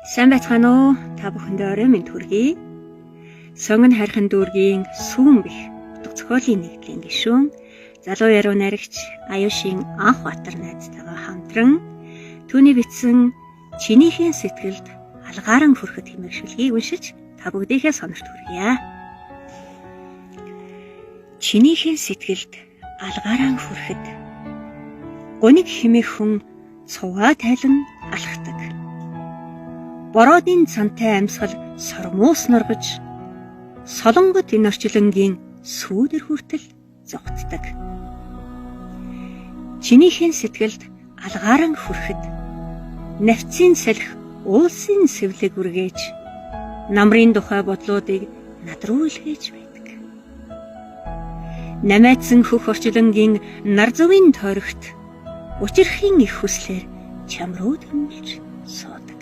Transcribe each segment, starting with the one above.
Сайн байцгаана уу? Та бүхэндээ орой минь төргий. Сонгон хайрхан дүүргийн сүүн бих утга зохиолын нэгдлийн гишүүн залуу яруу найрагч Аюушийн анх Батар найзтайгаа хамтран түүний бичсэн Чинийхээ сэтгэлд алгааран хүрэхэд хэмээх шүлгийг уншиж та бүгдийнхээ сонирт хүргье. Чинийхээ сэтгэлд алгааран хүрэхэд гуниг хэмээх хүн цуваа тайлан алхдаг. Бороодын цантай амьсгал сормуус норгож солонгот энэ орчлонгийн сүүдэр хүртэл зогтдог. Чинийхээ сэтгэлд алгааран хүрэхэд навцын салхи уулсын сэвлэг үргээж намрын тухай бодлуудыг над руу илгээж байдаг. Намайцсан хөх орчлонгийн нар зовын тойрогт учирхийн их хүслээр чам руу дэмүүлж суудаг.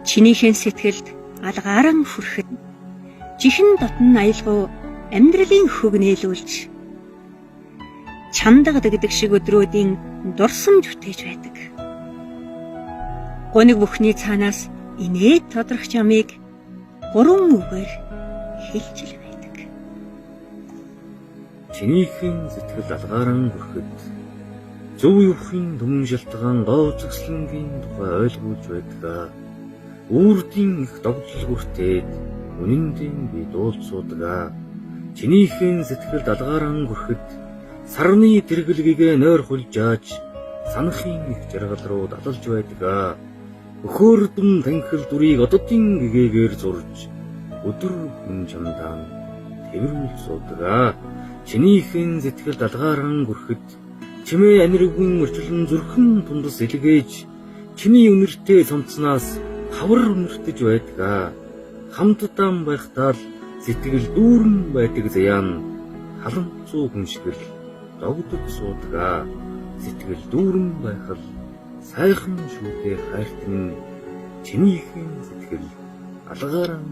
Чинийхээ сэтгэлд алгааран хүрэхэд чихэн дотн аялгау амьдралын хөг нээлүүлж чандаг дэгдэг шиг өдрүүдийн дурсамж бүтээж байдаг. Гуниг бүхний цаанаас инээд тодрох чамыг гурван үгээр хэлж л байдаг. Чинийхээ сэтгэл алгааран хүрэхэд зөв юухийн түмэн шалтгаан гооцогслонгийн тухай ойлгуулж байдаг. Үрдийн их догдлол хүртээд үнэндээ би дуулцуудаг. Чинийхээ сэтгэлд алгааран хүрэхэд сарны тэргэлгийг нойр хулжааж санахын их жаргал руу далалж байдаг. Өхөөрдөн танхил дүрийг ододын гэгээгээр зурж өдөр хүн чамдаан тэрүүл суудаг. Чинийхээ сэтгэлд алгааран хүрэхэд чимээ аниргын өрчлөн зүрхэн тундас илгээж чиний үнэртэй сонцноос хавар үнэртэж байдаг. Хамтдаа байхдаа л сэтгэл дүүрэн байдаг заяан халамцуу хүн шиг л догдож суудаг. Сэтгэл дүүрэн байхад сайхан шүүдээ хайртан чинийхээ сэтгэл алгааран